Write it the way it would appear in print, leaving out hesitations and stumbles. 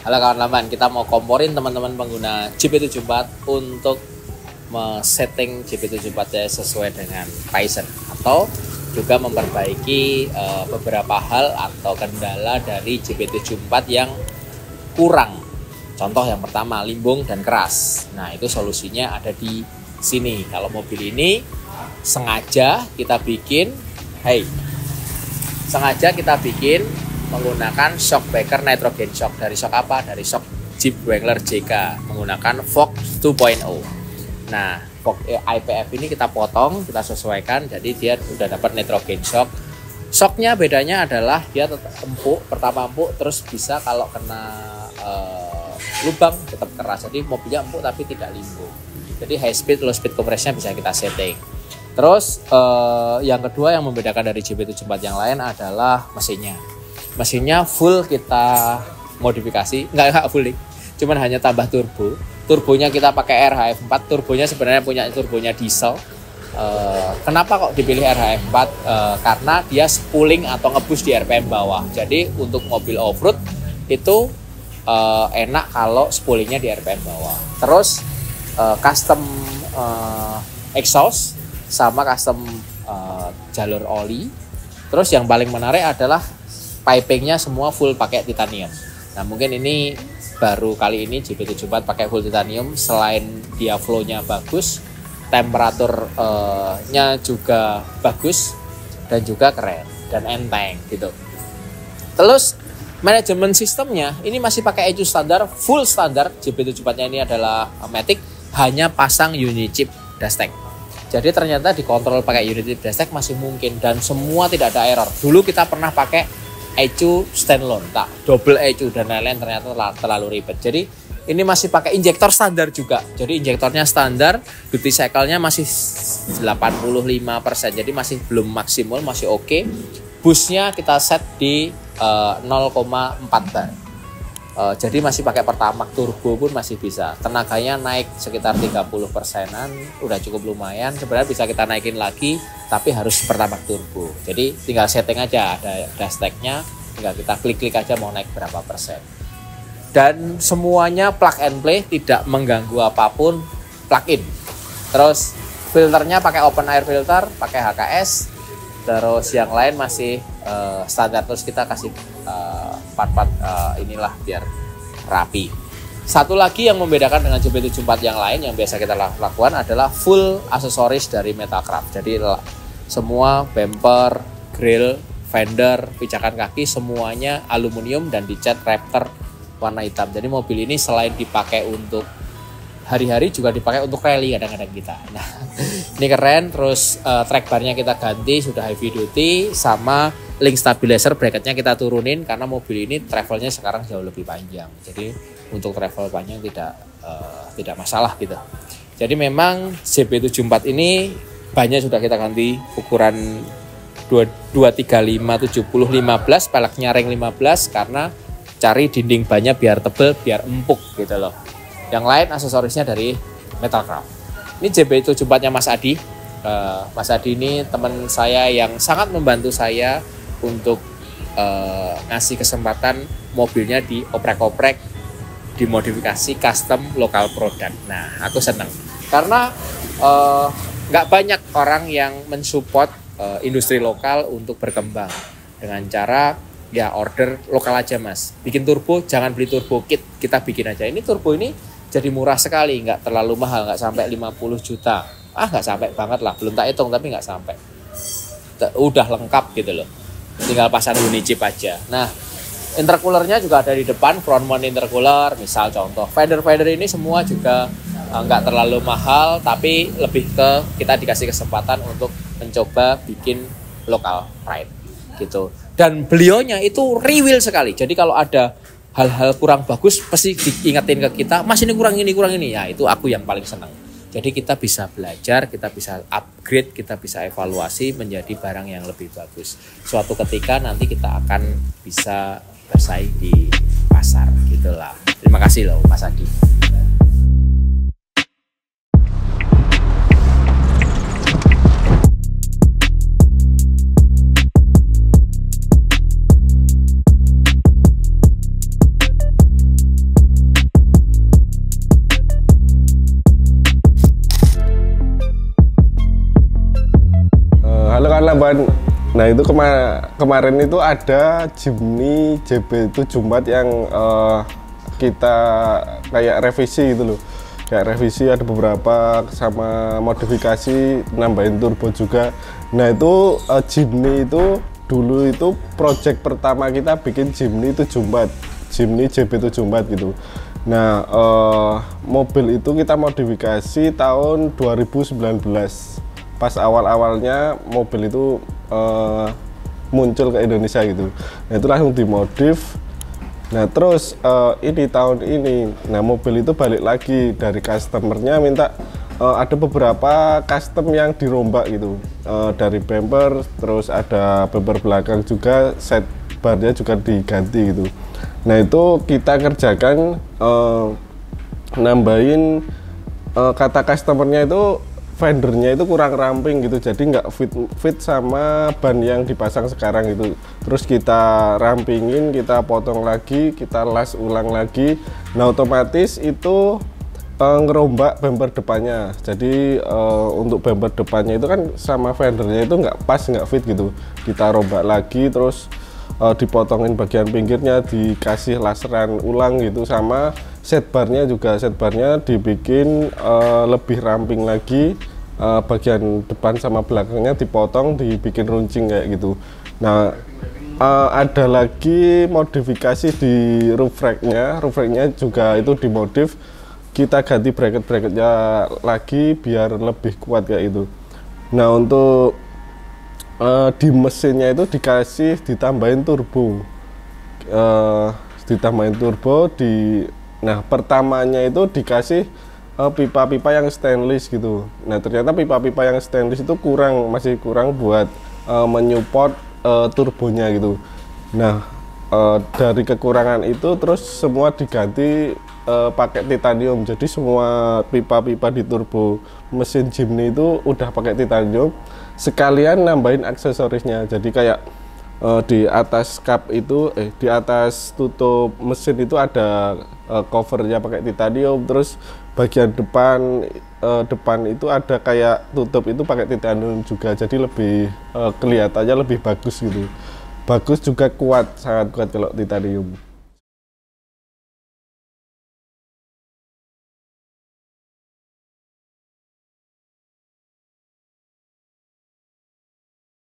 Halo kawan-kawan, kita mau komporin teman-teman pengguna JP74 untuk setting JP74 sesuai dengan Ryzen atau juga memperbaiki beberapa hal atau kendala dari JP74 yang kurang. Contoh yang pertama, limbung dan keras. Nah, itu solusinya ada di sini. Kalau mobil ini sengaja kita bikin menggunakan shock breaker nitrogen shock. Dari shock apa? Dari shock Jeep Wrangler JK menggunakan Fox 2.0. Nah, IPF ini kita potong, kita sesuaikan, jadi dia udah dapat nitrogen shock. Shocknya bedanya adalah dia tetap empuk, pertama empuk, terus bisa kalau kena lubang tetap keras. Jadi mobilnya empuk tapi tidak limbung. Jadi high speed, low speed compressnya bisa kita setting. Terus yang kedua yang membedakan dari JP74 yang lain adalah mesinnya. Mesinnya full kita modifikasi, nggak full, cuman hanya tambah turbo. Turbonya kita pakai RHF4. Turbonya sebenarnya punya turbonya diesel. Kenapa kok dipilih RHF4? Karena dia spooling atau ngebus di RPM bawah. Jadi untuk mobil off-road itu enak kalau spoolingnya di RPM bawah. Terus custom exhaust sama custom jalur oli. Terus yang paling menarik adalah pipingnya semua full pakai titanium. Nah, mungkin ini baru kali ini JP74 pakai full titanium. Selain dia flow-nya bagus, temperaturnya juga bagus dan juga keren dan enteng gitu. Terus manajemen sistemnya ini masih pakai ECU standar, full standar. JP74-nya ini adalah Matic, hanya pasang unit chip Dastek. Jadi ternyata dikontrol pakai unit chip Dastek masih mungkin dan semua tidak ada error. Dulu kita pernah pakai ECU standalone, tak double ECU dan lain-lain, ternyata terlalu ribet. Jadi ini masih pakai injektor standar juga. Jadi injektornya standar, duty cycle-nya masih 85%. Jadi masih belum maksimal, masih oke. Busnya kita set di 0,4 bar. Jadi masih pakai Pertamax turbo pun masih bisa. Tenaganya naik sekitar 30%-an, udah cukup lumayan. Sebenarnya bisa kita naikin lagi, tapi harus Pertamax turbo. Jadi tinggal setting aja, ada Dasteknya, tinggal kita klik-klik aja mau naik berapa persen. Dan semuanya plug and play, tidak mengganggu apapun, plug-in. Terus filternya pakai open air filter, pakai HKS. Terus yang lain masih standar. Terus kita kasih part-part inilah biar rapi. Satu lagi yang membedakan dengan JP74 yang lain yang biasa kita lakukan adalah full aksesoris dari Metalcraft. Jadi semua bumper, grill, fender, pijakan kaki semuanya aluminium dan dicat Raptor warna hitam. Jadi mobil ini selain dipakai untuk hari-hari juga dipakai untuk rally kadang-kadang kita. Nah, ini keren. Terus track barnya kita ganti, sudah heavy duty, sama link stabilizer bracketnya kita turunin karena mobil ini travelnya sekarang jauh lebih panjang. Jadi untuk travel panjang tidak masalah gitu. Jadi memang JP74 ini bannya sudah kita ganti ukuran 235 70 15, peleknya ring 15 karena cari dinding bannya biar tebel, biar empuk gitu loh. Yang lain aksesorisnya dari Metalcraft. Ini JP74-nya Mas Adi. Mas Adi ini teman saya yang sangat membantu saya untuk ngasih kesempatan mobilnya dioprek-oprek, dimodifikasi custom lokal product. Nah, aku senang karena nggak banyak orang yang mensupport industri lokal untuk berkembang dengan cara ya order lokal aja Mas. Bikin turbo, jangan beli turbo kit, kita bikin aja. Ini turbo ini jadi murah sekali, nggak terlalu mahal, nggak sampai 50 juta. Nggak sampai banget lah, belum tak hitung tapi nggak sampai. Udah lengkap gitu loh. Tinggal pasang unit chip aja. Nah, intercoolernya juga ada di depan, front mount intercooler. Misal contoh, fender ini semua juga nggak terlalu mahal, tapi lebih ke kita dikasih kesempatan untuk mencoba bikin lokal ride gitu. Dan beliaunya itu rewill sekali. Jadi kalau ada hal-hal kurang bagus pasti diingetin ke kita, Mas ini kurang ini. Ya itu aku yang paling senang. Jadi kita bisa belajar, kita bisa upgrade, kita bisa evaluasi menjadi barang yang lebih bagus. Suatu ketika nanti kita akan bisa bersaing di pasar gitulah. Terima kasih loh Mas Adi. tambahan. Nah itu kemarin itu ada Jimny JB74 yang kita kayak revisi gitu loh. Kayak revisi ada beberapa sama modifikasi, nambahin turbo juga. Nah itu Jimny itu dulu itu project pertama kita bikin Jimny 74, Jimny JB74 gitu. Nah mobil itu kita modifikasi tahun 2019. Pas awal-awalnya mobil itu muncul ke Indonesia gitu. Nah itu langsung dimodif. Nah terus ini tahun ini, nah mobil itu balik lagi dari customernya minta ada beberapa custom yang dirombak gitu, dari bumper, terus ada bumper belakang juga, set barnya juga diganti gitu. Nah itu kita kerjakan nambahin kata customernya itu fendernya itu kurang ramping gitu, jadi nggak fit sama ban yang dipasang sekarang gitu. Terus kita rampingin, kita potong lagi, kita las ulang lagi. Nah otomatis itu ngerombak bumper depannya. Jadi untuk bumper depannya itu kan sama fendernya itu nggak pas, nggak fit gitu. Kita rombak lagi, terus dipotongin bagian pinggirnya, dikasih laseran ulang gitu, sama set barnya juga, set barnya dibikin lebih ramping lagi, bagian depan sama belakangnya dipotong, dibikin runcing kayak gitu. Nah ada lagi modifikasi di roof racknya juga itu dimodif, kita ganti bracket-bracketnya lagi biar lebih kuat kayak itu. Nah untuk di mesinnya itu ditambahin turbo, nah pertamanya itu dikasih pipa-pipa yang stainless gitu. Nah ternyata pipa-pipa yang stainless itu masih kurang buat menyupport turbonya gitu. Nah dari kekurangan itu terus semua diganti pakai titanium. Jadi semua pipa-pipa di turbo mesin Jimny itu udah pakai titanium, sekalian nambahin aksesorisnya. Jadi kayak di atas kap itu di atas tutup mesin itu ada covernya pakai titanium, terus bagian depan itu ada kayak tutup itu pakai titanium juga, jadi lebih kelihatannya lebih bagus gitu. Bagus juga kuat, sangat kuat kalau titanium.